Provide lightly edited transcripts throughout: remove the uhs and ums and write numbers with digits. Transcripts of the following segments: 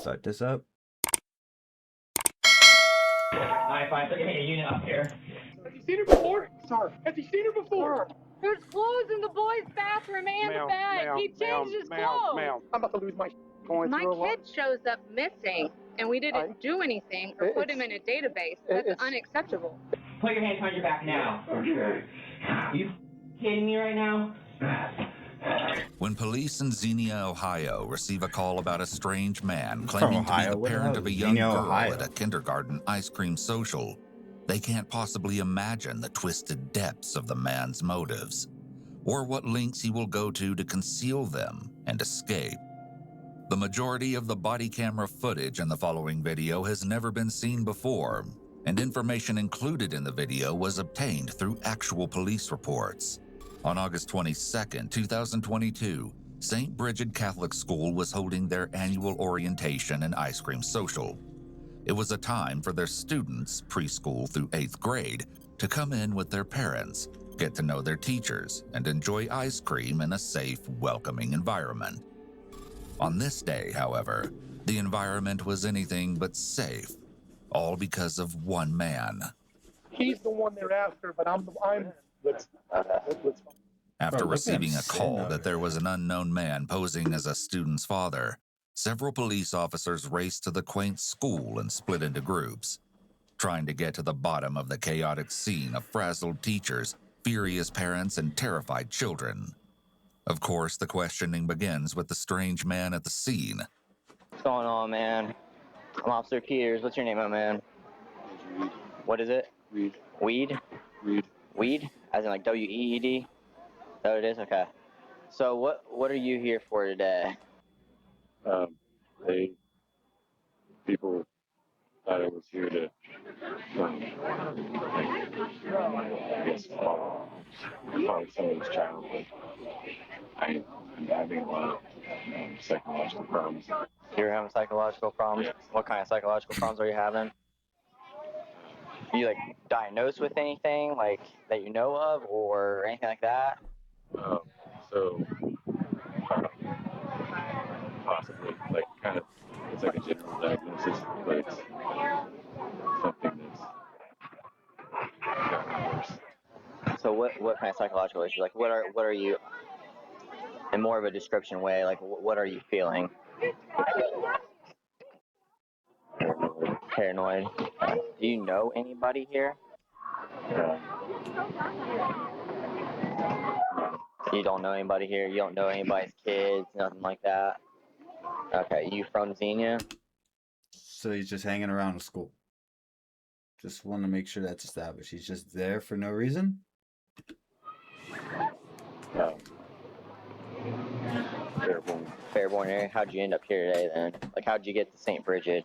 start this up. Alright, fine. So getting a unit up here. Has he seen her before? Sir, has he seen her before? There's clothes in the boys' bathroom and the bed. He changed his clothes. Ma'am, I'm about to lose my going My through a lot. kid shows up missing, and we didn't do anything or put him in a database. That's unacceptable. Put your hands behind your back now. Okay. Are you kidding me right now? When police in Xenia, Ohio receive a call about a strange man claiming to be Ohio? the What the parent hell of a is young Xenia, girl Ohio? at a kindergarten ice cream social, they can't possibly imagine the twisted depths of the man's motives, or what lengths he will go to conceal them and escape. The majority of the body camera footage in the following video has never been seen before, and information included in the video was obtained through actual police reports. On August 22, 2022, St. Bridget Catholic School was holding their annual orientation and ice cream social. It was a time for their students, preschool through 8th grade, to come in with their parents, get to know their teachers, and enjoy ice cream in a safe, welcoming environment. On this day, however, the environment was anything but safe, all because of one man. He's the one they're after, but let's After Bro, look at him receiving a sitting call over that there was an unknown man posing as a student's father, several police officers raced to the quaint school and split into groups, trying to get to the bottom of the chaotic scene of frazzled teachers, furious parents, and terrified children. Of course, the questioning begins with the strange man at the scene. What's going on, man? I'm Officer Peters. What's your name, my man? Reed. What is it? Reed. Weed? Reed. Weed? As in like W-E-E-D? Is that what it is? Okay. So what are you here for today? People thought I was here to, I guess, follow somebody's child, but I'm having a lot of psychological problems. You're having psychological problems? What kind of psychological problems are you having? Are you like diagnosed with anything like that you know of or anything like that? Possibly, like, kind of, it's like a general diagnosis, but it's something that's gotten worse. So what kind of psychological issues? Like what are you, in more of a description way, like what are you feeling? Paranoid. Do you know anybody here? You don't know anybody here? You don't know anybody's kids? Nothing like that? Okay, you from Xenia? So he's just hanging around the school. Just want to make sure that's established. He's just there for no reason. Fairborn area. How'd you end up here today then? Like how'd you get to St. Bridget?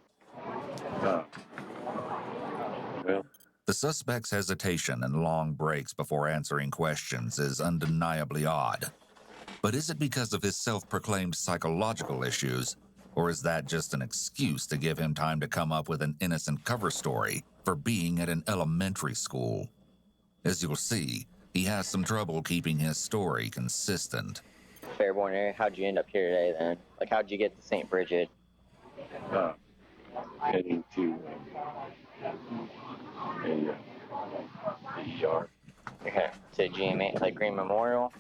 Well, The suspect's hesitation and long breaks before answering questions is undeniably odd. But is it because of his self-proclaimed psychological issues, or is that just an excuse to give him time to come up with an innocent cover story for being at an elementary school? As you'll see, he has some trouble keeping his story consistent. Fairborn area. How'd you end up here today then? Like how'd you get to St. Bridget? heading to a yard. Okay, to GMA, like Green Memorial?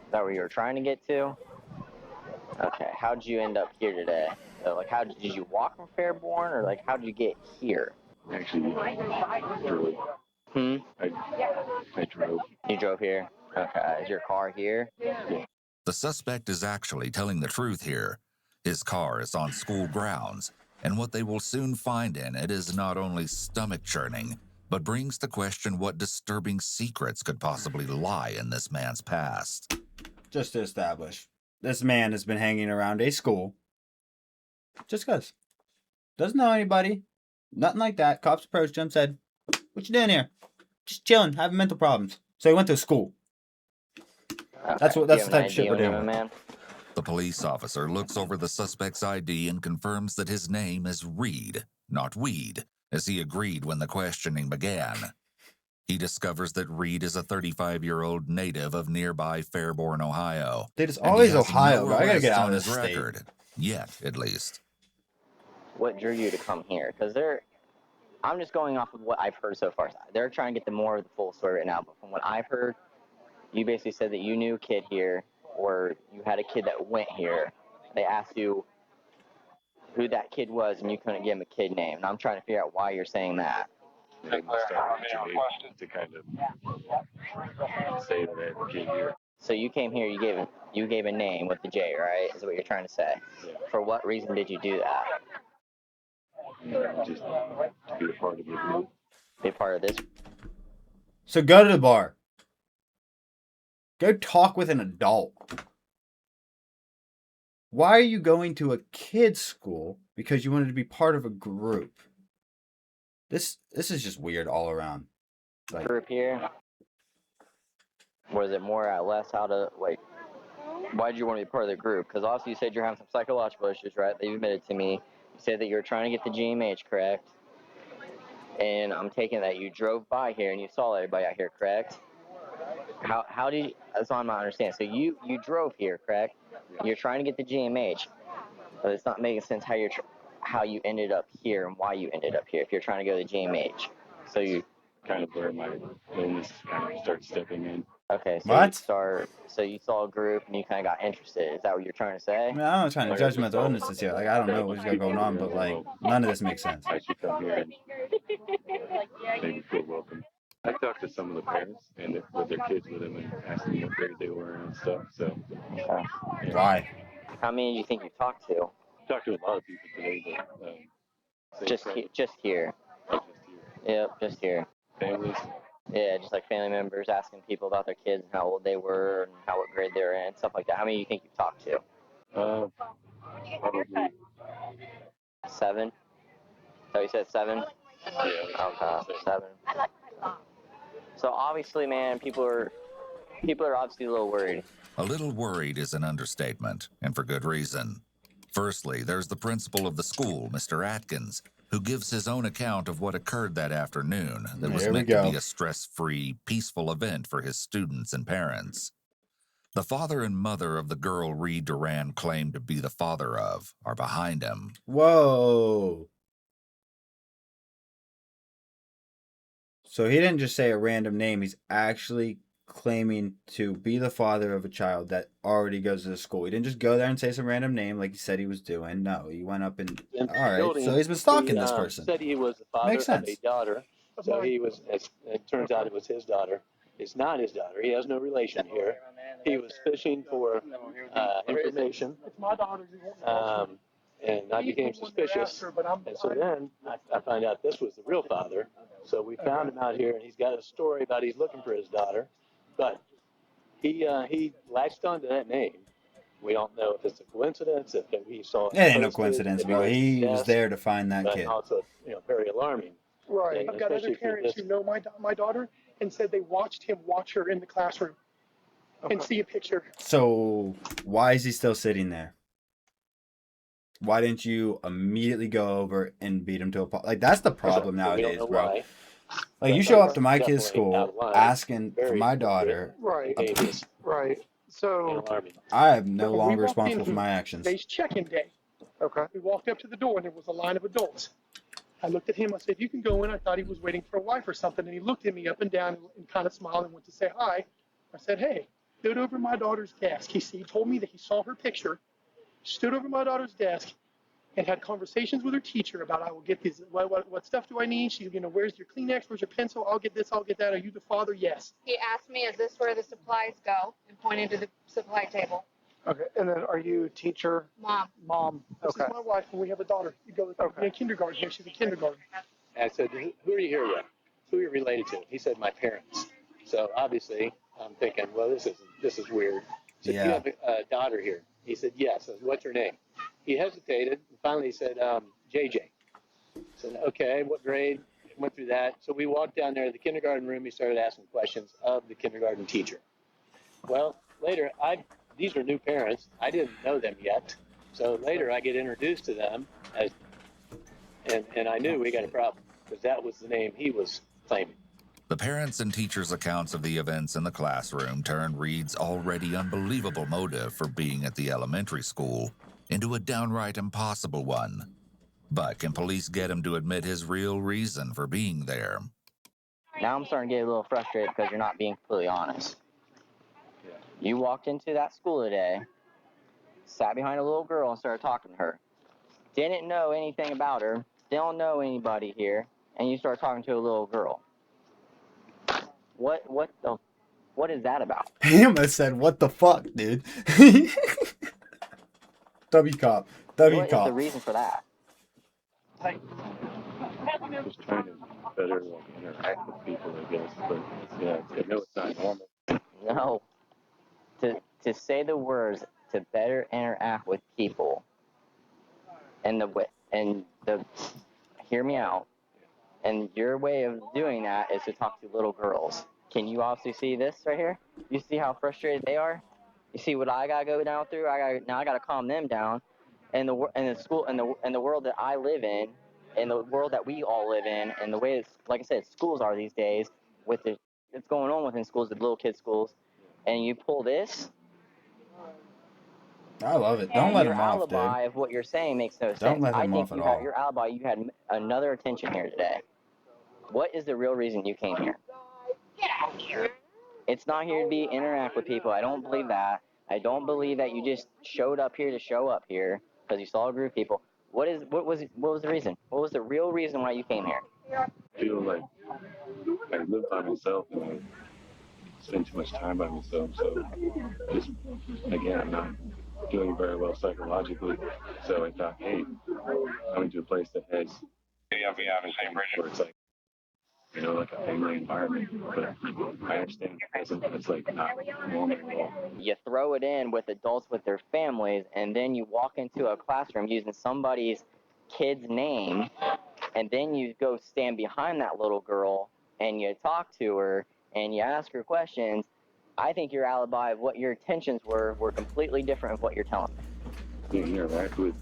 Is that where you were trying to get to? Okay, how'd you end up here today? So, like, did you walk from Fairborn, or like, how'd you get here? Actually, drove. I drove. You drove here? Okay, is your car here? Yeah. The suspect is actually telling the truth here. His car is on school grounds, and what they will soon find in it is not only stomach-churning, but brings to question what disturbing secrets could possibly lie in this man's past. Just to establish, this man has been hanging around a school. Just because. Doesn't know anybody. Nothing like that. Cops approached him, said, "What you doing here?" "Just chilling, having mental problems." So he went to school. Okay. That's the type of shit we're doing, doing. man. The police officer looks over the suspect's ID and confirms that his name is Reed, not Weed, as he agreed when the questioning began. He discovers that Reed is a 35-year-old native of nearby Fairborn, Ohio. Dude, it's And he always has Ohio, no bro. I gotta get arrests out on of his this state. record. Yet, at least. what drew you to come here? Because I'm just going off of what I've heard so far. They're trying to get the more of the full story right now, but from what I've heard, you basically said that you knew a kid here, or you had a kid that went here. They asked you who that kid was, and you couldn't give him a kid name. And I'm trying to figure out why you're saying that. They must have to kind of say that I had a kid here. So you came here, you gave a name with the J, right? Is what you're trying to say. Yeah. For what reason did you do that? Just to be a part of the group. Be a part of this. So go to the bar. Go talk with an adult. Why are you going to a kid's school? Because you wanted to be part of a group. This is just weird all around. Like, Group here. Was it more or less how to, like, why did you want to be part of the group? Because also you said you're having some psychological issues, right? That you admitted to me. You said that you were trying to get the GMH, correct? And I'm taking that you drove by here and you saw everybody out here, correct? How did you, that's all I'm not understanding. So you drove here, correct? You're trying to get the GMH, but it's not making sense how you ended up here and why you ended up here if you're trying to go to the GMH. So you kind of where my illness kind of started stepping in. Okay, so What? you saw a group and you kind of got interested. Is that what you're trying to say? I mean, I'm not trying to judge mental illnesses here. Like, I don't know what's going on, but like, none of this makes sense. I should come here and maybe feel welcome. I talked to some of the parents and with their kids with them and asked them what grade they were and stuff. So, Okay. yeah. Why? How many do you think you talked to? Talked to a lot of people today, but Just here. just here. Yep, just here. Families. Yeah, just like family members asking people about their kids and how old they were and what grade they were in, stuff like that. How many do you think you've talked to? Probably. 7? So you said 7? Yeah. Okay, 7. So obviously, man, people are obviously a little worried. A little worried is an understatement, and for good reason. Firstly, there's the principal of the school, Mr. Atkins, who gives his own account of what occurred that afternoon that was There we meant go. to be a stress-free, peaceful event for his students and parents. The father and mother of the girl Reed Duran claimed to be the father of are behind him. Whoa. So he didn't just say a random name. He's actually claiming to be the father of a child that already goes to the school. He didn't just go there and say some random name like he said he was doing. No, he went up and all right. So he's been stalking this person. Said he was the father Makes of sense. a daughter. So he was. It turns out it was his daughter. It's not his daughter. He has no relation here. He was fishing for information, It's my daughter. You won't know. and I became suspicious. And so then I find out this was the real father. So we found him out here, and he's got a story about he's looking for his daughter, but he latched onto that name. We don't know if it's a coincidence, if he saw. It ain't no coincidence, bro. He was there to find that but kid. also, very alarming. Right. Yeah, I've got other especially for parents this- who know my daughter and said they watched him watch her in the classroom and see a picture. So why is he still sitting there? Why didn't you immediately go over and beat him to a pulp? Like, that's the problem We don't nowadays, know bro. why. Like, you But show up to my definitely kid's school out of line. asking for Very my daughter. Right. Dangerous Right. and So alarming. I am no When we longer walked responsible in for my actions. today's check-in day. Okay. We walked up to the door and there was a line of adults. I looked at him. I said, "You can go in." I thought he was waiting for a wife or something, and he looked at me up and down and kind of smiled and went to say hi. I said, "Hey," stood over my daughter's desk. He told me that he saw her picture, stood over my daughter's desk, and had conversations with her teacher about, "I will get these. What stuff do I need?" She, "Where's your Kleenex? Where's your pencil? I'll get this. I'll get that. Are you the father?" "Yes." He asked me, "Is this where the supplies go?" and pointed to the supply table. Okay. And then are you teacher, Mom. mom? This Okay. is my wife, and we have a daughter. You go in kindergarten here. She's in kindergarten. And I said, "Who are you here with? Who are you related to?" He said, "My parents." So obviously, I'm thinking, well, this is weird. I said, Yeah. "You have a daughter here?" He said, "Yes." I said, "What's her name?" He hesitated, and finally he said, "JJ." I said, "Okay, what grade?" Went through that. So we walked down there to the kindergarten room. He started asking questions of the kindergarten teacher. Well, later, these are new parents. I didn't know them yet. So later I get introduced to them and I knew we got a problem because that was the name he was claiming. The parents' and teachers' accounts of the events in the classroom turned Reed's already unbelievable motive for being at the elementary school into a downright impossible one. But can police get him to admit his real reason for being there? Now I'm starting to get a little frustrated because you're not being completely honest. You walked into that school today, sat behind a little girl and started talking to her. Didn't know anything about her, don't know anybody here, and you start talking to a little girl. What is that about? He almost said, "What the fuck, dude?" W cop. W What is the cop. reason for that? Just trying to better like interact with people, I guess. But yeah, I know it's not normal. No. To say the words to better interact with people and hear me out. And your way of doing that is to talk to little girls. Can you also see this right here? You see how frustrated they are? You see what I gotta go down through? I gotta calm them down. And the world that I live in, and the world that we all live in, and the way, like I said, schools are these days, with it's going on within schools, the little kids' schools, and you pull this. I love it. Don't let Your him off, dude. alibi of what you're saying makes no sense. Don't let him I think off at you all. had your alibi. You had another attention here today. What is the real reason you came here? Get out of here. It's not here to be interact with people. I don't believe that. I don't believe that you just showed up here to show up here because you saw a group of people. What was the reason? What was the real reason why you came here? I feel like I live by myself and I spend too much time by myself. So just again, I'm not doing very well psychologically. So I thought, hey, coming to a place that has where it's like, you know, like a family environment. But I understand it's like not normal at all. You throw it in with adults with their families, and then you walk into a classroom using somebody's kid's name, and then you go stand behind that little girl and you talk to her and you ask her questions. I think your alibi of what your intentions were completely different of what you're telling me. You interact with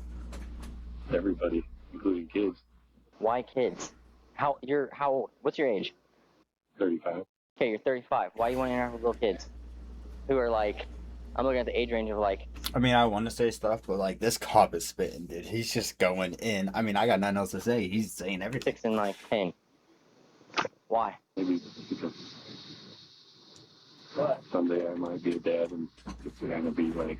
everybody, including kids. Why kids? What's your age? 35. Okay, you're 35. Why you want to interact with little kids who are like, I'm looking at the age range of like. I mean, I want to say stuff, but like this cop is spitting, dude. He's just going in. I mean, I got nothing else to say. He's saying everything. 6 and like 10. Why? Maybe because someday I might be a dad and it's gonna be like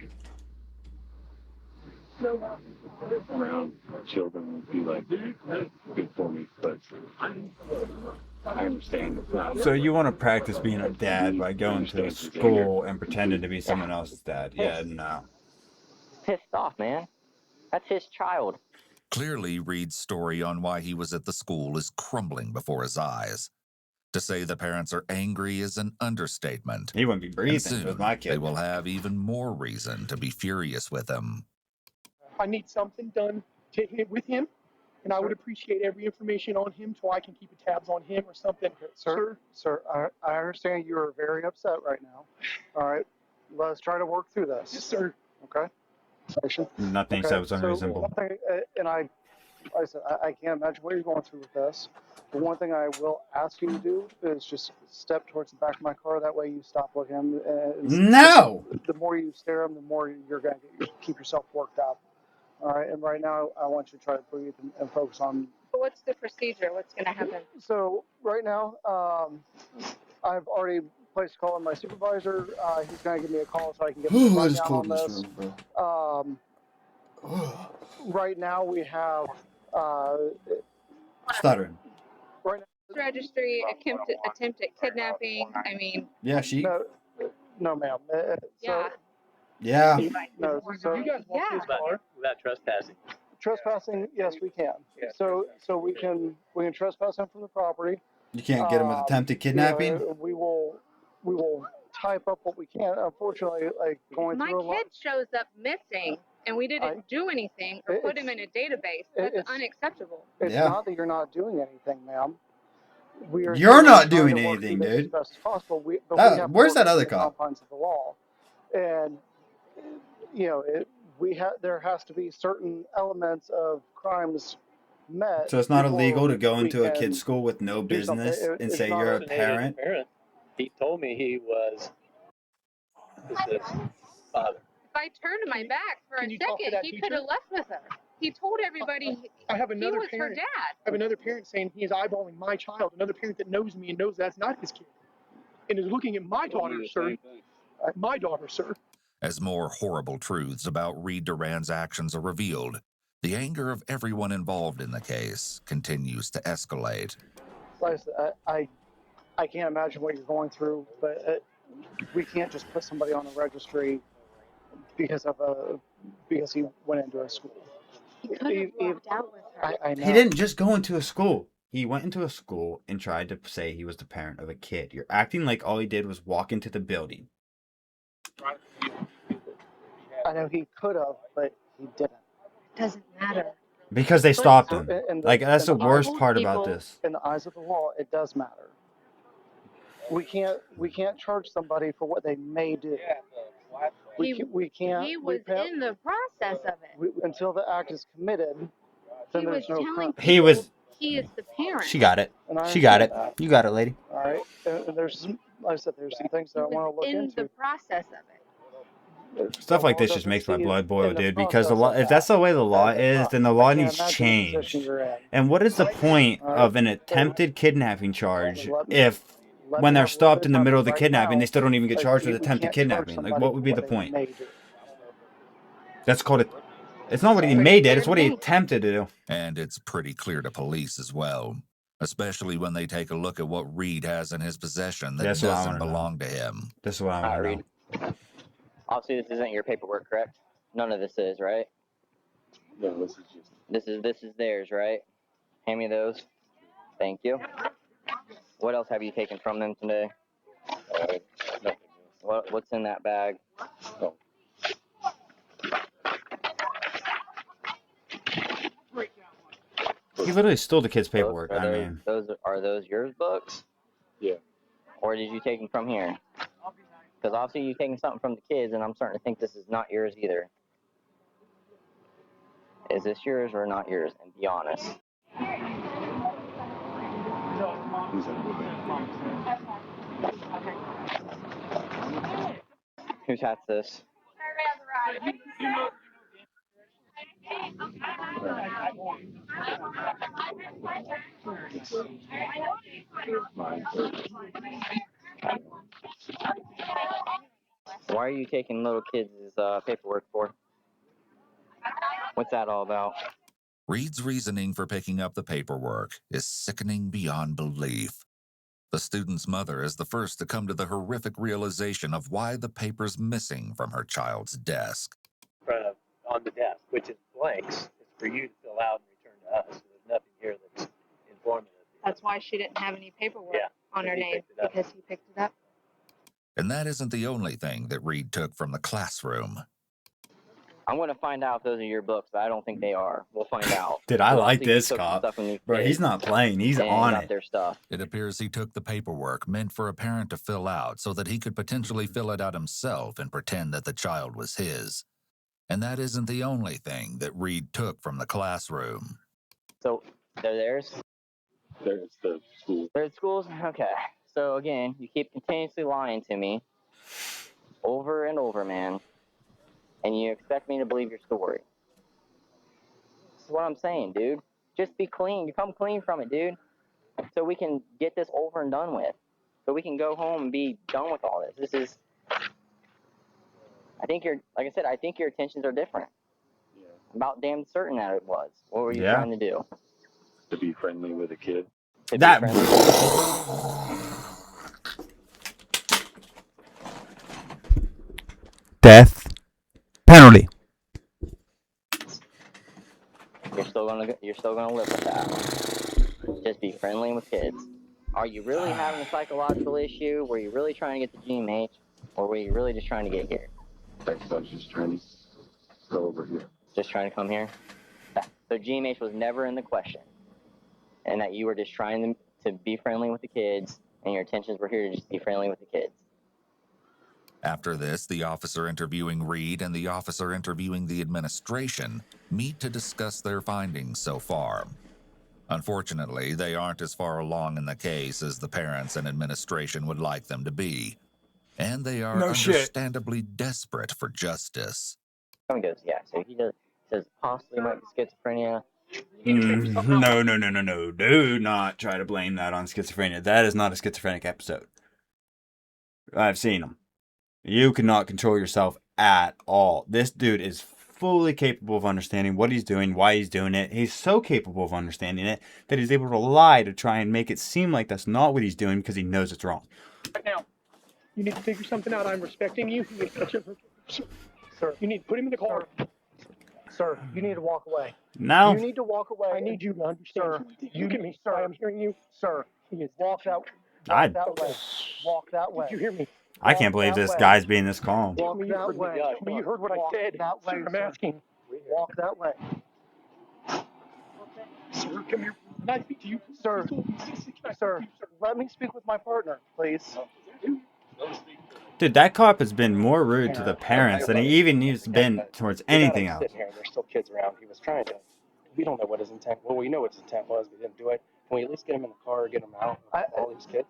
around children would be like good for me, but I understand it's not. So you want to practice being a dad by going to school and pretending to be someone else's dad? Yeah, no. Pissed off, man. That's his child. Clearly, Reed's story on why he was at the school is crumbling before his eyes. To say the parents are angry is an understatement. He wouldn't be And breathing soon, with my kid. they will have even more reason to be furious with him. I need something done with him, and I would appreciate every information on him so I can keep tabs on him or something. Sir, I understand you are very upset right now. All right, let's try to work through this. Yes, sir. Okay. Nothing Okay, said was so unreasonable. one thing, and like I said, I can't imagine what you're going through with this. The one thing I will ask you to do is just step towards the back of my car. That way you stop looking at him. No! The more you stare at him, the more you're going to keep yourself worked up. All right, and right now I want you to try to breathe and focus on. What's the procedure? What's going to happen? So right now, I've already placed a call on my supervisor. He's going to give me a call so I can get the What is rundown cold on in this. this room, bro? Right now we have Stuttering. right now. Registry, attempted kidnapping. I mean, Yeah, she. No, ma'am. yeah. Yeah. No, so You guys want Yeah. this car? Without trespassing. trespassing, yes, we can. So we can trespass him from the property. You can't get him with attempted kidnapping? You know, we will type up what we can. Unfortunately, like going My through a lot. kid shows up missing, and we didn't do anything or put him in a database. That's unacceptable. It's Yeah. not that you're not doing anything, ma'am. You're not trying doing to work anything, through this dude. As best as possible. But we have Where's to that work other within the cop? confines of the law, and you know, there has to be certain elements of crimes met. So it's not before illegal to go we into a can kid's school with no do something. business and It's say not you're a Vaccinated parent? He told me he was his father. If I turned my back for a can you talk to second, that he teacher? could have left with her. He told everybody I have he another was her parent. dad. I have another parent saying he is eyeballing my child. Another parent that knows me and knows that's not his kid, and is looking at my daughter, sir. My daughter, sir. As more horrible truths about Reed Duran's actions are revealed, the anger of everyone involved in the case continues to escalate. Like I said, I can't imagine what you're going through, but we can't just put somebody on a registry because he went into a school. He could have walked out with her. I know. He didn't just go into a school. He went into a school and tried to say he was the parent of a kid. You're acting like all he did was walk into the building. I know he could have, but he didn't. Doesn't matter. Because they stopped him. In Like, that's the in worst eyes- part about people- this. In the eyes of the law, it does matter. We can't charge somebody for what they may do. We can't. He we was can't- in the process of it. until the act is committed, then He was there's no telling crime. He was. he is the parent. She got it. And I She got it. understand that. You got it, lady. All right. And there's some, like I said, there's some things He that I want to was look in into. the process of it. Stuff like this just makes my blood boil, dude. Because the law, if that's the way the law is, then the law needs changed. And what is the point of an attempted kidnapping charge if, when they're stopped in the middle of the kidnapping, they still don't even get charged with attempted kidnapping? Like, what would be the point? That's called it. It's not what he made it. It's what he attempted to do. And it's pretty clear to police as well, especially when they take a look at what Reed has in his possession that That's what I doesn't wanna know. belong to him. This is what I want to know. Reed. Obviously, this isn't your paperwork, correct? None of this is, right? No, this is just. This is theirs, right? Hand me those. Thank you. What else have you taken from them today? Nothing. What's in that bag? Oh. He literally stole the kid's paperwork. Are I mean, are those yours books? Yeah. Or did you take them from here? Because obviously you're taking something from the kids, and I'm starting to think this is not yours either. Is this yours or not yours? And be honest. He's a Whose hat's this? mine. Why are you taking little kids' paperwork for? What's that all about? Reed's reasoning for picking up the paperwork is sickening beyond belief. The student's mother is the first to come to the horrific realization of why the paper's missing from her child's desk. On the desk, which is blanks. It's for you to fill out and return to us. So there's nothing here that's informative. That's why she didn't have any paperwork Yeah, on her he name, picked it up. because he picked it up. And that isn't the only thing that Reed took from the classroom. I'm going to find out if those are your books, but I don't think they are. We'll find out. dude, I like Obviously, you this took some cop. stuff from these Bro, kids. he's not playing. He's They on got it. their stuff. It appears he took the paperwork meant for a parent to fill out so that he could potentially fill it out himself and pretend that the child was his. And that isn't the only thing that Reed took from the classroom. So they're theirs? There's the school. They're at schools? Okay. So again, you keep continuously lying to me over and over, man. And you expect me to believe your story. This is what I'm saying, dude. Just be clean. You come clean from it, dude. So we can get this over and done with. So we can go home and be done with all this. This is, I think like I said, I think your intentions are different. Yeah. I'm about damn certain that it was. What were you Yeah. trying to do? To be friendly with a kid. To be That. friendly? Death penalty. You're still gonna live with that. Just be friendly with kids. Are you really having a psychological issue? Were you really trying to get the GMH, or were you really just trying to get here? I was just trying to go over here. Just trying to come here? So GMH was never in the question, and that you were just trying to be friendly with the kids, and your intentions were here to just be friendly with the kids. After this, the officer interviewing Reed and the officer interviewing the administration meet to discuss their findings so far. Unfortunately, they aren't as far along in the case as the parents and administration would like them to be. And they are No shit. understandably desperate for justice. Someone goes, yeah. So says possibly might be schizophrenia. No. Do not try to blame that on schizophrenia. That is not a schizophrenic episode. I've seen him. You cannot control yourself at all. This dude is fully capable of understanding what he's doing, why he's doing it. He's so capable of understanding it that he's able to lie to try and make it seem like that's not what he's doing because he knows it's wrong. Right now, you need to figure something out. I'm respecting you. Sir, You need to put him in the car. sir, you need to walk away. No. You need to walk away. I need you to understand. Sir, You look at me. sir. I'm hearing you. Sir, He is walk that I- that way. Walk that way. Did you hear me? I can't believe this guy's being this calm. Walk You that heard me. way. I mean, you heard what I Walk said. that way, Sir, I'm sir. asking. Walk that way. Sir, come here. Can I speak to you? Sir, Can I speak to sir, you, let me speak with my partner, please. Dude, that cop has been more rude to the parents than he even needs to been towards anything else. Sitting here, and there's still kids around. He was trying to. We don't know what his intent. Well, we know what his intent was. We didn't do it. Can we at least get him in the car, get him out, all these kids?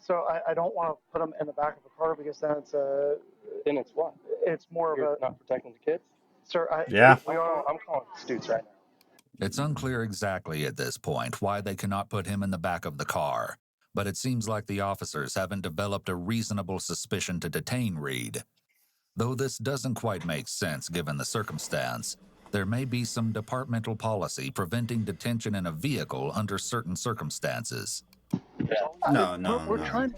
So I don't want to put them in the back of the car because then Then it's what? it's more of You're a not protecting the kids. sir. Yeah. I'm calling Stutes right now. It's unclear exactly at this point why they cannot put him in the back of the car, but it seems like the officers haven't developed a reasonable suspicion to detain Reed. Though this doesn't quite make sense given the circumstance, there may be some departmental policy preventing detention in a vehicle under certain circumstances. No. We're trying.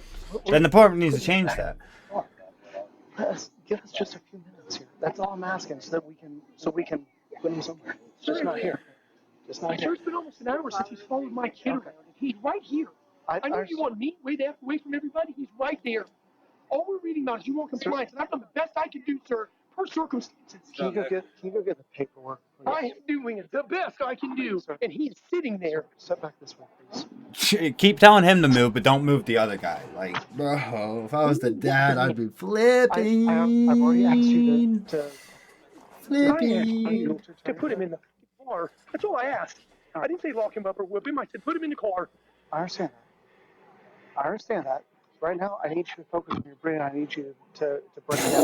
Then the department needs to change that. Give us just a few minutes here. That's all I'm asking, so we can put him somewhere. Just not here. Just not Sir, here. it's been almost an hour since he's followed my kid around. He's right here. I know you want me way away from everybody. He's right there. All we're reading about is you want compliance, and I've done the best I can do, sir, per circumstances. Can you go get the paperwork, please? I am doing it the best I can do, and he's sitting there. Step back this way, please. Keep telling him to move, but don't move the other guy. Like, bro, if I was the dad, I'd be flipping. I've already asked you to I asked flipping. you to put him in the car. That's all I asked. I didn't say lock him up or whip him. I said put him in the car. I understand that. Right now, I need you to focus on your brain. I need you to break it down.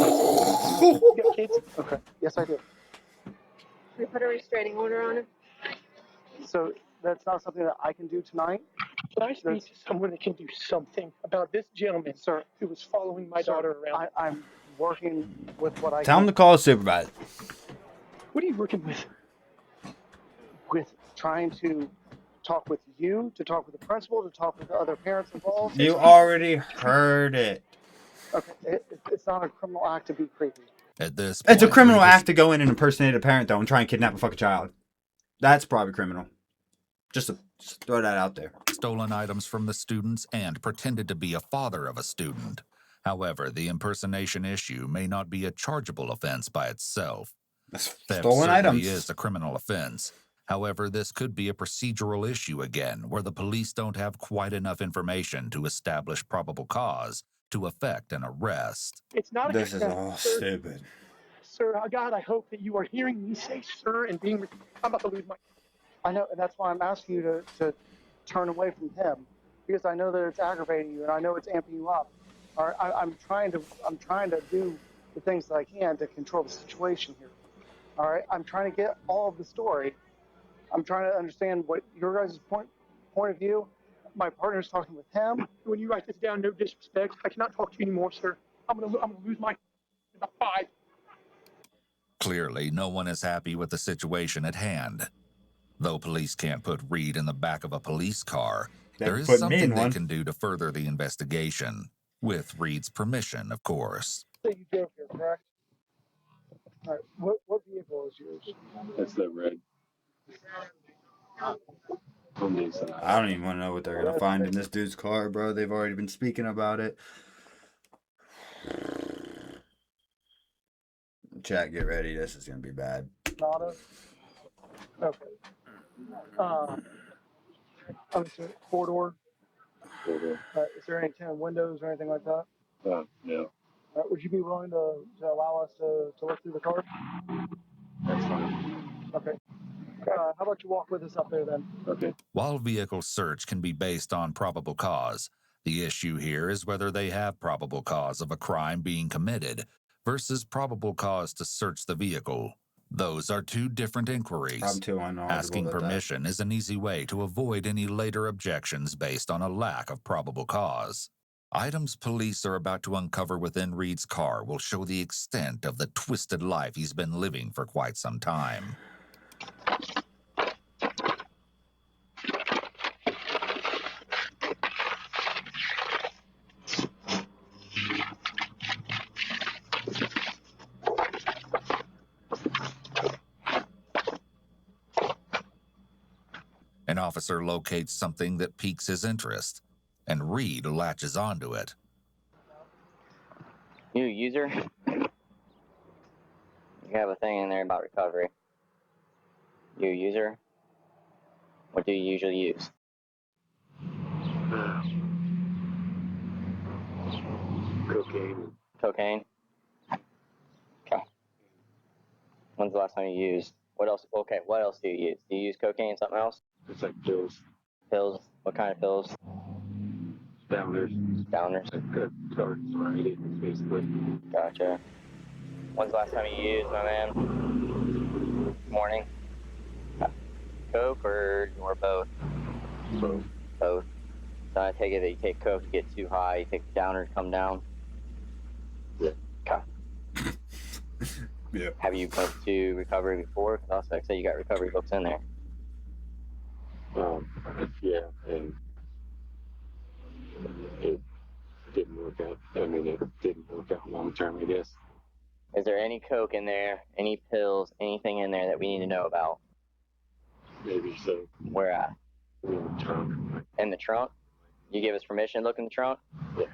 You got kids? Okay. Yes, I do. We put a restraining order on him. So that's not something that I can do tonight. Can I speak to someone that can do something about this gentleman, Sir, who was following my daughter around? I'm working with what I Tell him can to call a supervisor. What are you working with? with trying to talk with you, to talk with the principal, to talk with the other parents involved. You already heard it. Okay, it's not a criminal act to be creepy. At this It's a point, criminal Reed is- act to go in and impersonate a parent, though, and try and kidnap a fucking child. That's probably criminal. Just to throw that out there. stolen items from the students and pretended to be a father of a student. However, the impersonation issue may not be a chargeable offense by itself. That's Theft stolen certainly items. is a criminal offense. However, this could be a procedural issue again, where the police don't have quite enough information to establish probable cause to effect an arrest. It's not a This is consent, all sir. stupid. Sir, God, I hope that you are hearing me say sir and being. I'm about to lose my. I know, and that's why I'm asking you to turn away from him, because I know that it's aggravating you, and I know it's amping you up. All right, I'm trying to do the things that I can to control the situation here. All right, I'm trying to get all of the story. I'm trying to understand what your guys' point of view. My partner's talking with him. When you write this down, no disrespect, I cannot talk to you anymore, sir. I'm gonna lose my. About 5. Clearly, no one is happy with the situation at hand. Though police can't put Reed in the back of a police car, They there is put me in something they one. can do to further the investigation, with Reed's permission, of course. So you drove here, correct? All right, what vehicle is yours? That's the red. Hyundai Sonata. I don't even want to know what they're going to find in this dude's car, bro. They've already been speaking about it. Chat, get ready. This is going to be bad. Sonata. Okay. It's a four-door. Photo. Is there any tinted windows or anything like that? No, Would you be willing to allow us to look through the car? that's fine. Okay. How about you walk with us up there then? Okay. While vehicle search can be based on probable cause, the issue here is whether they have probable cause of a crime being committed versus probable cause to search the vehicle. Those are two different inquiries. I'm too unknowledgeable Asking about that. permission is an easy way to avoid any later objections based on a lack of probable cause. Items police are about to uncover within Reed's car will show the extent of the twisted life he's been living for quite some time. An officer locates something that piques his interest, and Reed latches onto it. You a user? You have a thing in there about recovery. You a user? What do you usually use? Cocaine. Cocaine? Okay. When's the last time you used? What else? Okay, what else do you use? Do you use cocaine and something else? It's like pills. Pills? What kind of pills? Downers. Downers? Like good starts, right? Basically. Gotcha. When's the last time you used, my man? Morning? Coke or both? Both. Both. So I take it that you take Coke, you get too high, you take the downer to come down? Yeah. Okay. Yeah. Have you been to recovery before? Because also, like I said, you got recovery books in there. Yeah, and it didn't work out. I mean, it didn't work out long term, I guess. Is there any Coke in there, any pills, anything in there that we need to know about? Maybe so. Where at? In the trunk. In the trunk? You give us permission to look in the trunk? Yeah.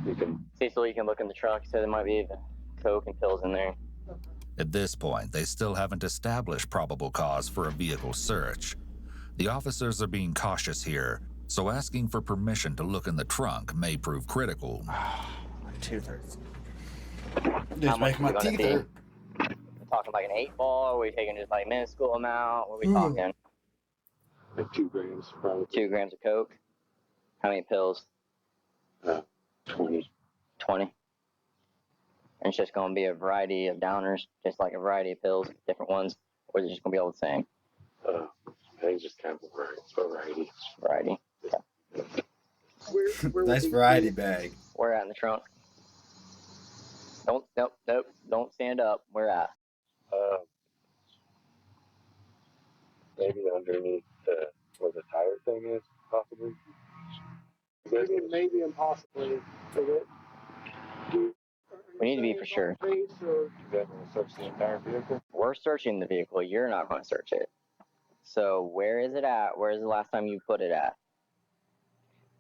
You can. Cecil, you can look in the trunk. You said there might be the Coke and pills in there. At this point, they still haven't established probable cause for a vehicle search. The officers are being cautious here, so asking for permission to look in the trunk may prove critical. My tooth hurts. How Just much make my is it gonna teeth be? hurt. We're talking like an 8-ball? Are we taking just like minuscule amount? What are we talking? Like 2 grams, probably. 2 grams of Coke? How many pills? 20. 20. And it's just going to be a variety of downers, just like a variety of pills, different ones, or is it just going to be all the same? I think just kind of a variety. Variety. Where Nice would variety bag. Where at in the trunk? Nope. Don't stand up. Where at? Maybe underneath where the tire thing is, possibly. maybe impossibly. We need to be for sure. You guys want to search the entire vehicle? We're searching the vehicle. You're not going to search it. So where is it at? Where is the last time you put it at?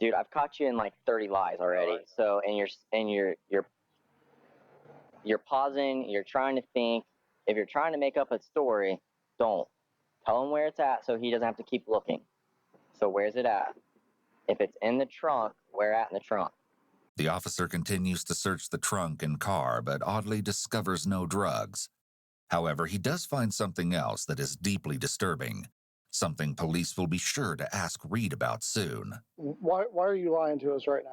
Dude, I've caught you in like 30 lies already. Right. So you're pausing. You're trying to think. If you're trying to make up a story, don't. Tell him where it's at so he doesn't have to keep looking. So where's it at? If it's in the trunk, where at in the trunk? The officer continues to search the trunk and car, but oddly discovers no drugs. However, he does find something else that is deeply disturbing, something police will be sure to ask Reed about soon. Why are you lying to us right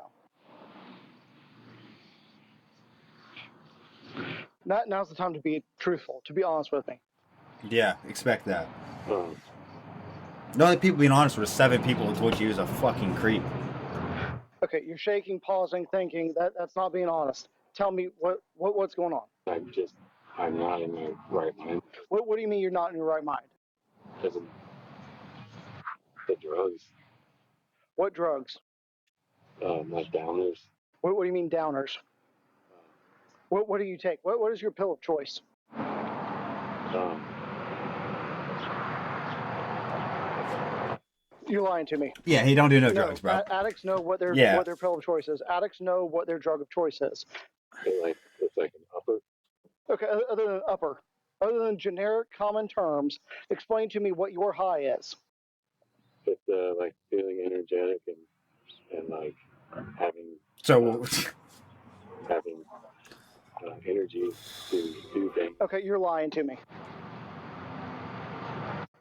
now? Now's the time to be truthful, to be honest with me. Yeah, expect that. The only people being honest were 7 people who told you he was a fucking creep. Okay, you're shaking, pausing, thinking. That's not being honest. Tell me what's going on. I'm not in my right mind. What do you mean you're not in your right mind? Because of the drugs, What drugs? like downers. What do you mean downers? What do you take? What is your pill of choice? You're lying to me. Yeah, he don't do no drugs, bro. Addicts know what their pill of choice is. Addicts know what their drug of choice is. It's like an upper. Okay, other than generic common terms, explain to me what your high is. It's like feeling energetic and like having energy to do things. Okay, you're lying to me.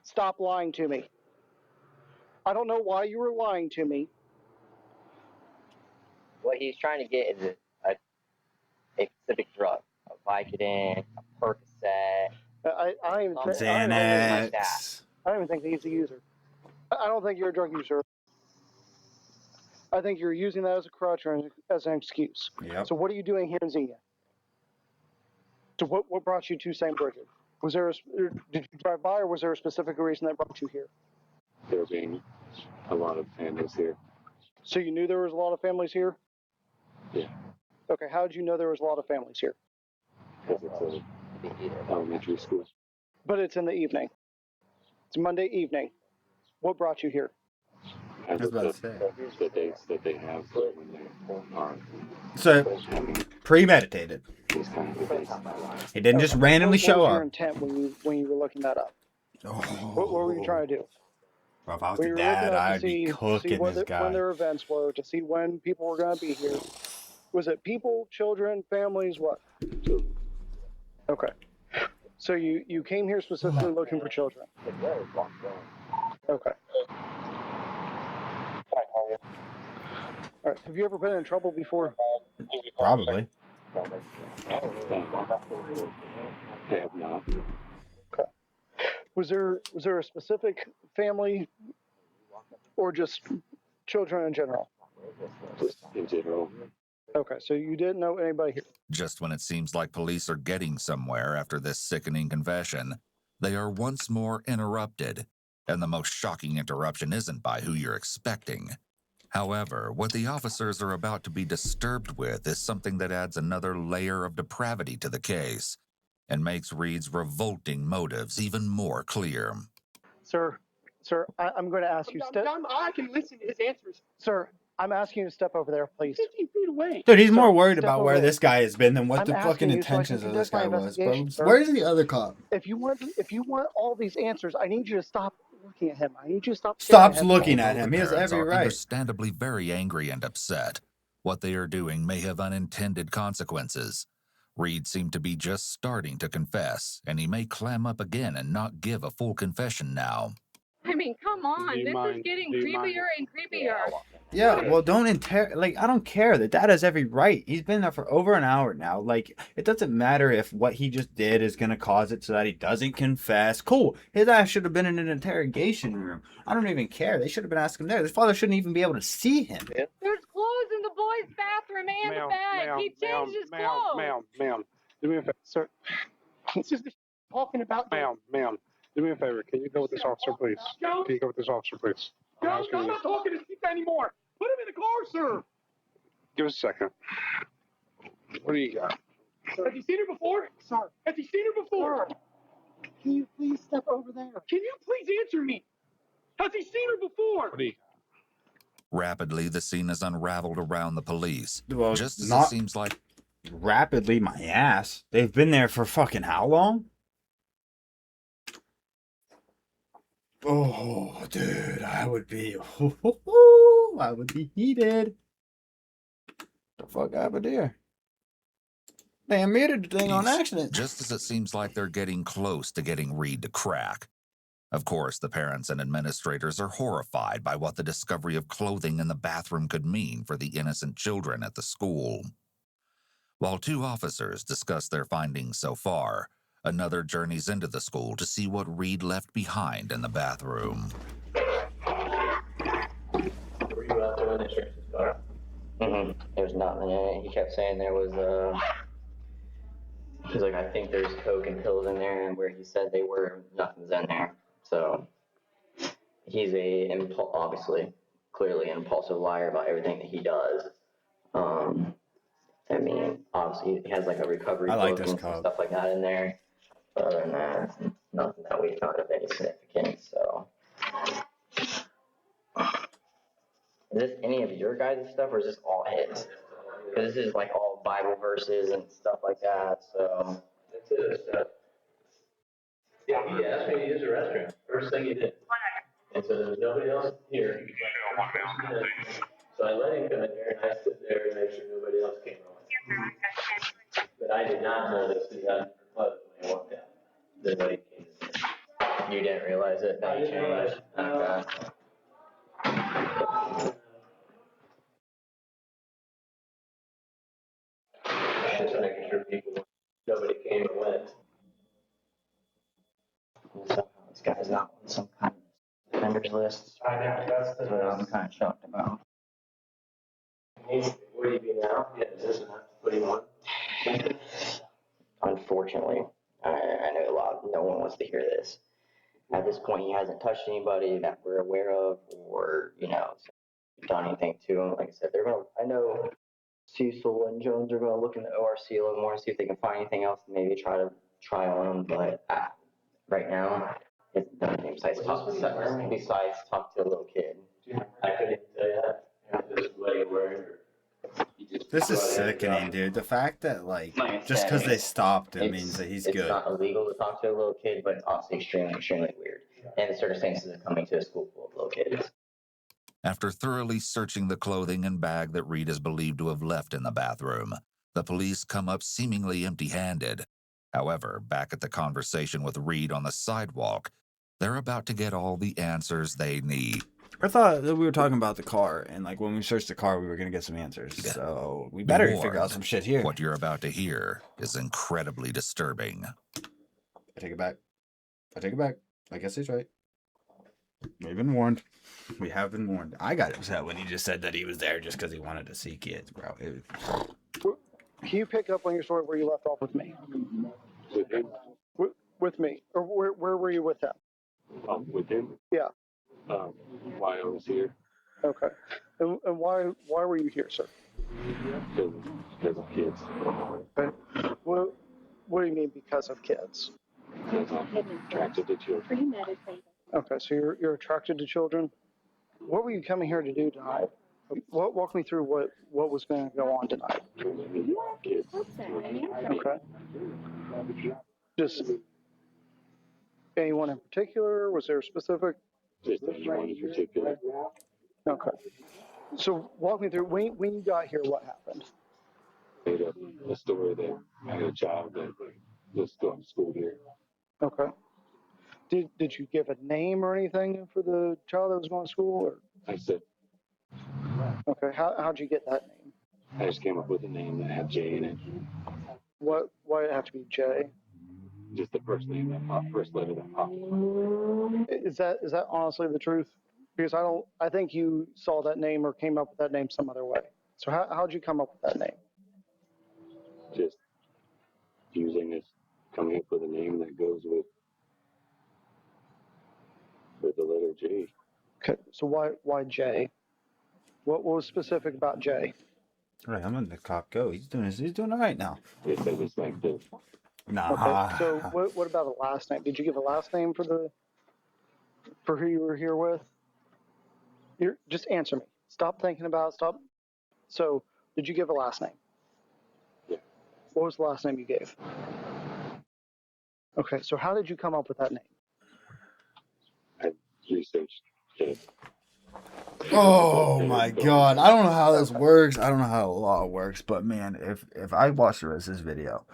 Stop lying to me. I don't know why you were lying to me. What he's trying to get is a specific drug, a Vicodin, a Percocet, I don't even think, Xanax. I don't even think he's a user. I don't think you're a drug user. I think you're using that as a crutch or as an excuse. Yep. So what are you doing here in Xenia? So what brought you to St. Bridget? Was there did you drive by, or was there a specific reason that brought you here? There being a lot of families here. So you knew there was a lot of families here? Yeah. Okay, how did you know there was a lot of families here? Because it's a elementary school. But it's in the evening. It's Monday evening. What brought you here? I was about to say. The dates that they have when they are So, premeditated. these kind of events. He didn't just randomly show What was your up. intent when you were looking that up? Oh. What were you trying to do? Bro, if I was When the you were looking dad, up to I'd be cooking when this guy. when their events were, to see when people were going to be here. Was it people, children, families, what? Okay. So you came here specifically looking for children. Okay. All right. Have you ever been in trouble before? Probably. I have not. Okay. Was there a specific family, or just children in general? Just in general. Okay, so you didn't know anybody here. Just when it seems like police are getting somewhere after this sickening confession, they are once more interrupted. And the most shocking interruption isn't by who you're expecting. However, what the officers are about to be disturbed with is something that adds another layer of depravity to the case and makes Reed's revolting motives even more clear. Sir, I'm going to ask you. I can listen to his answers. Sir, I'm asking you to step over there, please. 15 feet away. Dude, he's Sir, more worried step about over where there. this guy has been than what I'm the fucking asking you so I can intentions of this conduct my guy was, bro. investigation, sir. Where's the other cop? If you want all these answers, I need you to stop looking at him. I need you to stop. Stops staring at him. looking at him. The He has parents every are right. understandably very angry and upset. What they are doing may have unintended consequences. Reed seemed to be just starting to confess, and he may clam up again and not give a full confession now. I mean, come on. This is getting creepier and creepier. Yeah, well, don't I don't care. The dad has every right. He's been there for over an hour now. Like, it doesn't matter if what he just did is going to cause it so that he doesn't confess. Cool. His ass should have been in an interrogation room. I don't even care. They should have been asking him there. His father shouldn't even be able to see him. There's clothes in the boys' bathroom and the bed. He changed his clothes. Ma'am, do me a favor. Sir, This is the talking about. ma'am, do me a favor. Can you go with this officer, please? Can you go with this officer, please? I'm not talking to this anymore. Put him in the car, sir. Give us a second. What do you got? Has he seen her before? Sir. Has he seen her before? Can you please step over there? Can you please answer me? Has he seen her before? What do you Rapidly, the scene is unraveled around the police. Well, Just as not it seems like rapidly, my ass. They've been there for fucking how long? Oh, dude, I would be heated. The fuck happened here? They muted the thing on accident. just as it seems like they're getting close to getting Reed to crack. Of course, the parents and administrators are horrified by what the discovery of clothing in the bathroom could mean for the innocent children at the school. While two officers discuss their findings so far, another journeys into the school to see what Reed left behind in the bathroom. Were you out there when they searched his car? There's nothing in it. He kept saying there was he's like, I think there's coke and pills in there, and where he said they were, nothing's in there. So he's obviously, clearly an impulsive liar about everything that he does. I mean, obviously he has like a recovery book and stuff like that in there. But other than that, nothing that we found of any significance. So, is this any of your guys' stuff, or is this all his? Because this is like all Bible verses and stuff like that. So, that's it. Stuff. Yeah, he asked me to use the restroom. First thing he did. And so there's nobody else here. So I let him come in here, and I stood there and made sure nobody else came on. But I did not know this because I was when I walked out. Nobody came in. You didn't realize it? No, you changed. Okay. Just making sure nobody came and went. list. That's what I'm kind of shocked about. Where do you be now? Yeah, does this have to put him on? Unfortunately, I know no one wants to hear this. At this point, he hasn't touched anybody that we're aware of, or done anything to him. Like I said, I know Cecil and Jones are gonna look in the ORC a little more and see if they can find anything else and maybe try on him. But right now, it's nothing besides talk to a little kid. I couldn't tell you that. Just letting it wear. This is sickening, dude. The fact that, just because they stopped it means that he's it's good. It's not illegal to talk to a little kid, but it's also extremely, extremely weird. And the circumstances of coming to a school full of little kids. After thoroughly searching the clothing and bag that Reed is believed to have left in the bathroom, the police come up seemingly empty-handed. However, back at the conversation with Reed on the sidewalk, they're about to get all the answers they need. I thought that we were talking about the car, and when we searched the car, we were going to get some answers. So we better figure out some shit here. What you're about to hear is incredibly disturbing. I take it back. I guess he's right. We've been warned. We have been warned. I got upset when he just said that he was there just because he wanted to see kids, bro. Can you pick up on your story where you left off with me? With him? With me. Or where were you with him? With him? Yeah. Why I was here? Okay. And why were you here, sir? Because of kids. Okay. What do you mean because of kids? Because I'm attracted to children. Okay, so you're attracted to children. What were you coming here to do tonight? Walk me through what was going to go on tonight. Kids. Okay. Just anyone in particular? Was there a specific? Just anyone in particular. Okay. So walk me through when you got here. What happened? Made up a story that I had a child that was going to school here. Okay. Did you give a name or anything for the child that was going to school? Or? I said. Okay. How'd you get that name? I just came up with a name that had J in it. Why did it have to be J? Just the first name that popped, first letter that popped. Is that honestly the truth? Because I think you saw that name or came up with that name some other way. So how'd you come up with that name? Just coming up with a name that goes with the letter J. Okay. So why J? What was specific about J? All right, I'm letting the cop go. He's doing all right now. They said it's like this. Nah. Okay. So what about a last name? Did you give a last name for who you were here with? Just answer me. Stop thinking about it. Stop. So did you give a last name? Yeah. What was the last name you gave? Okay. So how did you come up with that name? I researched it. Oh my god. I don't know how this works. I don't know how the law works, but man, if I watch the rest of this video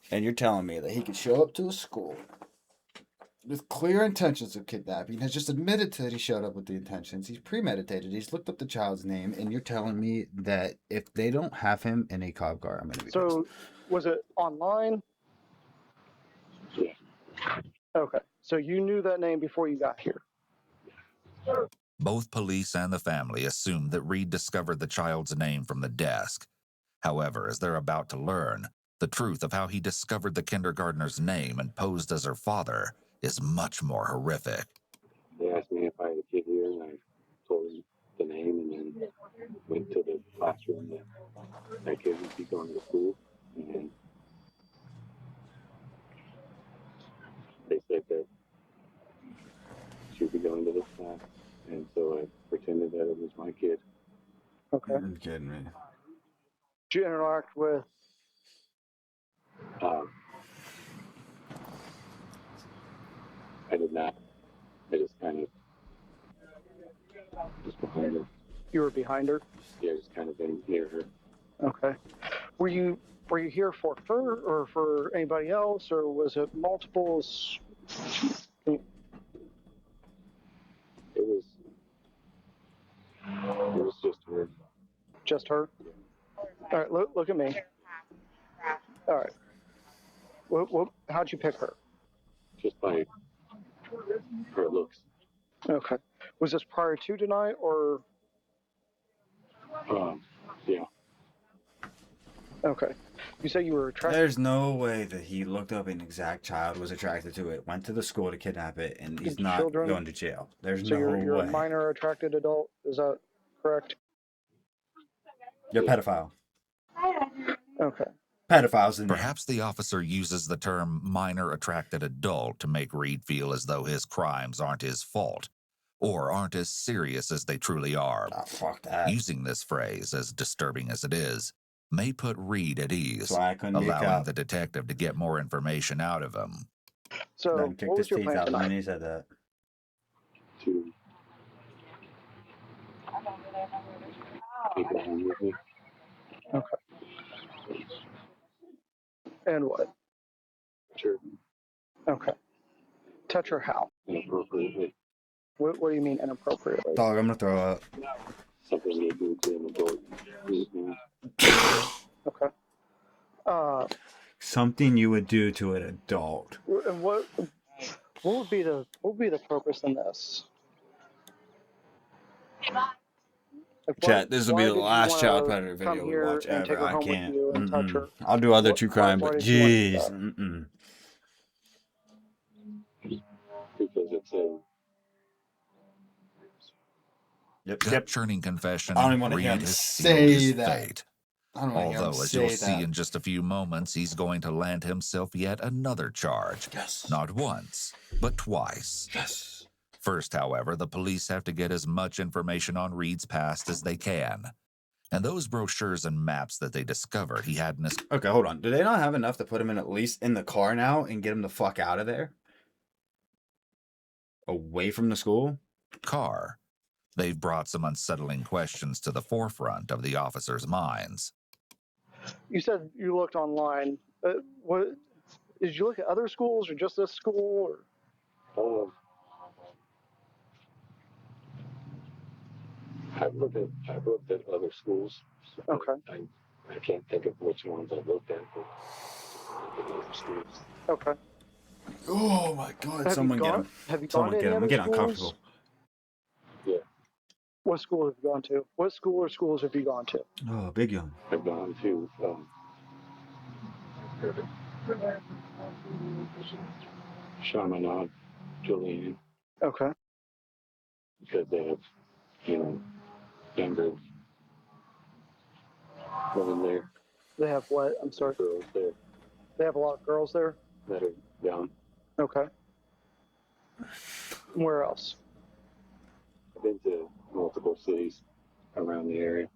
and you're telling me that he could show up to a school with clear intentions of kidnapping, he has just admitted that he showed up with the intentions, he's premeditated, he's looked up the child's name, and you're telling me that if they don't have him in a cop car, I'm gonna be So was it online? Yeah. Okay. So you knew that name before you got here. Both police and the family assumed that Reed discovered the child's name from the desk. However, as they're about to learn, the truth of how he discovered the kindergartner's name and posed as her father is much more horrific. They asked me if I had a kid here, and I told them the name, and then went to the classroom that kid would be going to school, and they said that she would be going to this class, and so I pretended that it was my kid. Okay. You're kidding me. Did you interact with? I did not. I just kind of behind her. You were behind her. Yeah, just kind of been near her. Okay. Were you here for her or for anybody else, or was it multiples? It was just her. Just her. All right. Look at me. All right. How'd you pick her? Just by her looks. Okay. Was this prior to tonight or? Yeah. Okay. You say you were attracted. There's no way that he looked up an exact child, was attracted to it, went to the school to kidnap it, and he's not Children? going to jail. There's So no you're way. a minor attracted adult. Is that correct? You're a pedophile. Okay. Pedophiles in there. Perhaps the officer uses the term minor attracted adult to make Reed feel as though his crimes aren't his fault, or aren't as serious as they truly are. Oh, fuck that. Using this phrase, as disturbing as it is, may put Reed at ease, That's why I couldn't be a allowing cop. the detective to get more information out of him. So Then what kicked was his your teeth plan out when tonight? he said that. To people who with me. Okay. And what? Sure. Okay. Touch her how? Inappropriately. What do you mean inappropriately? Dog, I'm gonna throw up. Something they do to an adult. Okay. Something you would do to an adult. And what would be the purpose in this? Like, Chat, this will why be the did you last child wanna predator come video we here watch and take ever. her I home with can't. you and touch her? I'll do other What- true crime, why but did you want to do jeez. that? Because it's a Yep. Churning confession, I don't even want to Reed hear him has say sealed his that. fate. I don't want to hear him Although, as say you'll that. see in just a few moments, he's going to land himself yet another charge. Yes. Not once, but twice. Yes. First, however, the police have to get as much information on Reed's past as they can. And those brochures and maps that they discovered he had in his Okay, hold on. Do they not have enough to put him in at least in the car now and get him the fuck out of there? Away from the school? car, they've brought some unsettling questions to the forefront of the officers' minds. You said you looked online. What did you look at other schools or just this school? Or? I've looked at other schools. So Okay. I can't think of which ones I've looked at, but other schools. Okay. Oh my god, Have someone you get gone, him. Have you Someone gone to get any him. I'm other getting schools? uncomfortable. Yeah. What school have you gone to? What school or schools have you gone to? Oh, big young. I've gone to Chaminade, Julian, Okay. because they have, younger women there, They have what? I'm sorry. girls there They have a lot of girls there. that are young. Okay. Where else? I've been to multiple cities around the area.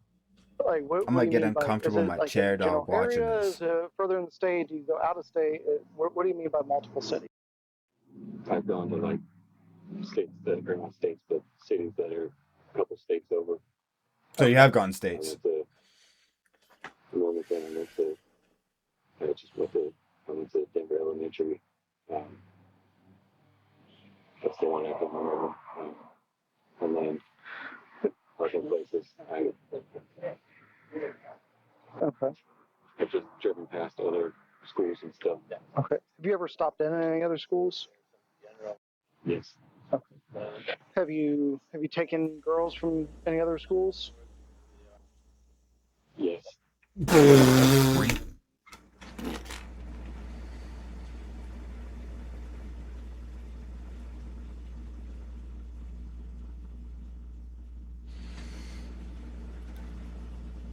Like what? I'm what gonna do you get mean by- uncomfortable is in it my like chair, a general dog, watching area? this. Is it further in the state? Do you go out of state? What do you mean by multiple cities? I've gone to like states that are not states, but cities that are a couple states over. So you have gone I states. went to Wilmington. I went to Denver Elementary. That's the one I can remember. And then other places. Okay. I've just driven past other schools and stuff. Okay. Have you ever stopped in any other schools? Yes. Okay. Have you taken girls from any other schools? Yes. Reed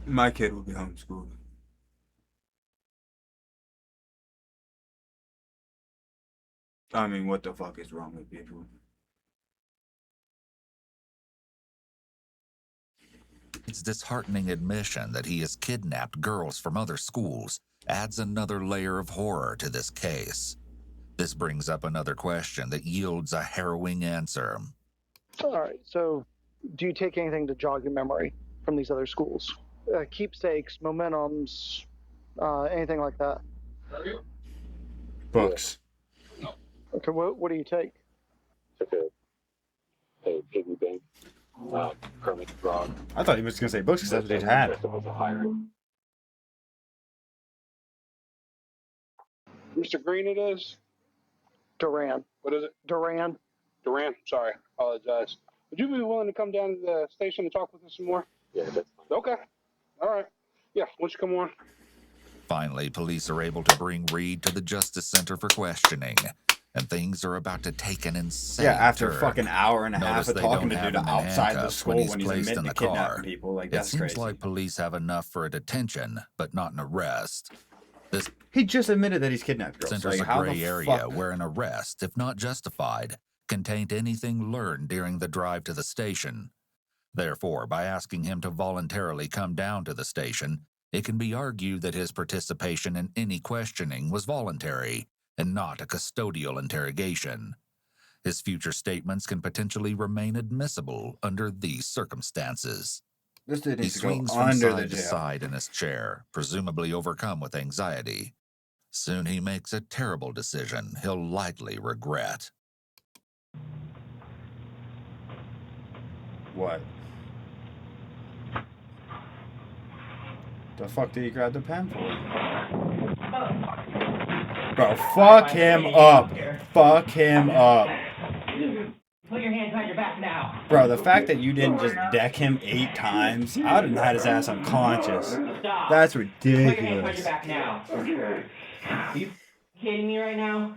My kid will be homeschooled. I mean, what the fuck is wrong with people? Reed's disheartening admission that he has kidnapped girls from other schools adds another layer of horror to this case. This brings up another question that yields a harrowing answer. All right. So, do you take anything to jog your memory from these other schools? Keepsakes, momentums, anything like that? Books. Okay. What do you take? Took a piggy bank. Kermit the Frog. I thought he was gonna say books because that's what they had. Dressed up as a pirate. Mr. Green it is? Duran. What is it? Duran. Duran, sorry, apologize. Would you be willing to come down to the station and talk with us some more? Yeah, that's fine. Okay. All right. Yeah, why don't you come on? Finally, police are able to bring Reed to the Justice Center for questioning, and things are about to take an insane after turn. a fucking hour and a half Notice of they talking don't to dude have him in outside the handcuffs school when when he's he's placed in admitting the to kidnapping car. people. Like, It that's seems crazy. like police have enough for a detention, but not an arrest. This He just admitted that he's kidnapped girls. centers Like, a how gray the area fuck? where an arrest, if not justified, can taint anything learned during the drive to the station. Therefore, by asking him to voluntarily come down to the station, it can be argued that his participation in any questioning was voluntary and not a custodial interrogation. His future statements can potentially remain admissible under these circumstances. This dude He needs to go swings from under the side to jail. side in his chair, presumably overcome with anxiety. Soon he makes a terrible decision he'll likely regret. What? The fuck did he grab the pen for? Bro, fuck him up. Fuck him up. Put your hands behind your back now. Bro, the fact that you didn't just deck him 8 times, I would have had his ass unconscious. Stop. That's Put your hands behind ridiculous. your back now. Are you kidding me right now?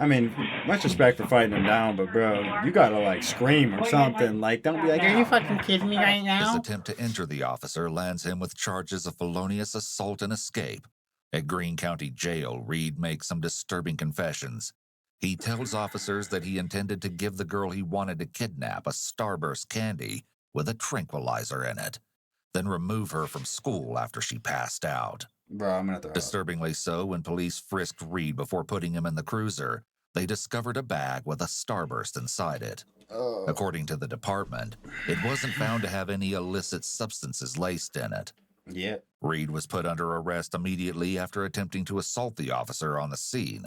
I mean, much respect for fighting him down, but bro, you gotta like scream or something. Like, don't be like, are you fucking kidding me right His now? attempt to enter the officer lands him with charges of felonious assault and escape. At Greene County Jail, Reed makes some disturbing confessions. He tells officers that he intended to give the girl he wanted to kidnap a Starburst candy with a tranquilizer in it, then remove her from school after she passed out. Bro, I'm gonna throw up. Disturbingly so, when police frisked Reed before putting him in the cruiser, they discovered a bag with a Starburst inside it. According to the department, it wasn't found to have any illicit substances laced in it. Yeah. Reed was put under arrest immediately after attempting to assault the officer on the scene,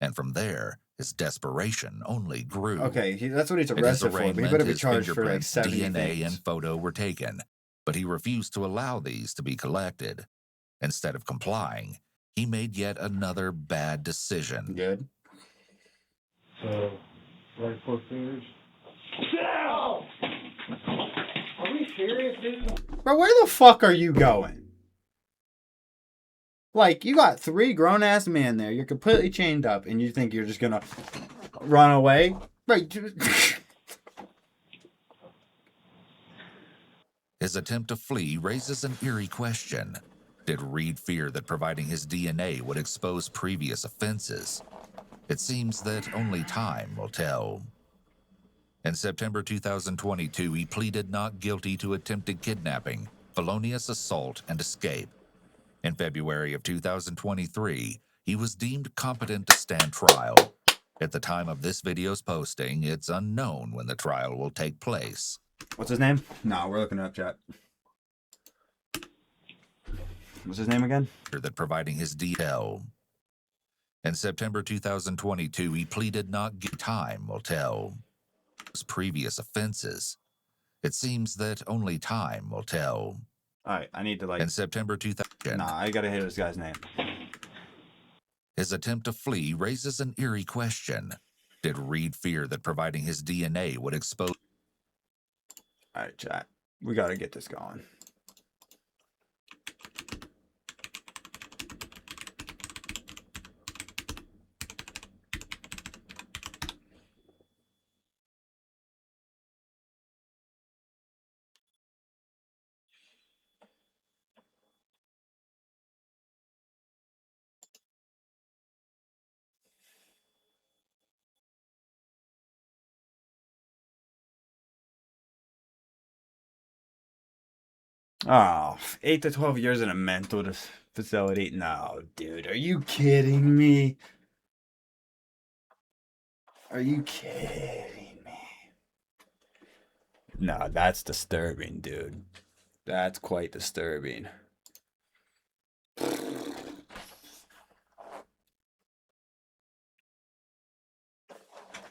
and from there, his desperation only grew. Okay, that's what he's At his arrested for. But he arraignment, better be his charged for like fingerprints, 70 DNA, things. and photo were taken, but he refused to allow these to be collected. Instead of complying, he made yet another bad decision. Good. So, right 4 fingers. No! Are we serious, dude? Bro, where the fuck are you going? Like, you got 3 grown-ass men there. You're completely chained up, and you think you're just gonna run away? Right. His attempt to flee raises an eerie question. Did Reed fear that providing his DNA would expose previous offenses? It seems that only time will tell. In September 2022, he pleaded not guilty to attempted kidnapping, felonious assault, and escape. In February of 2023, he was deemed competent to stand trial. At the time of this video's posting, it's unknown when the trial will take place. What's his name? No, we're looking it up, chat. What's his name again? That providing his detail. In September 2022, he pleaded not guilty. Time will tell. His previous offenses. It seems that only time will tell. Alright, I need to like... In September 2000, Nah, I gotta hit this guy's name. his attempt to flee raises an eerie question. Did Reed fear that providing his DNA would expose... Alright, chat. We gotta get this going. Oh, 8 to 12 years in a mental facility? No, dude. Are you kidding me? Are you kidding me? No, that's disturbing, dude. That's quite disturbing.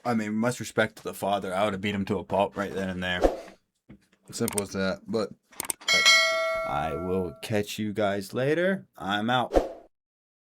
I mean, much respect to the father. I would have beat him to a pulp right then and there. Simple as that. But I will catch you guys later. I'm out.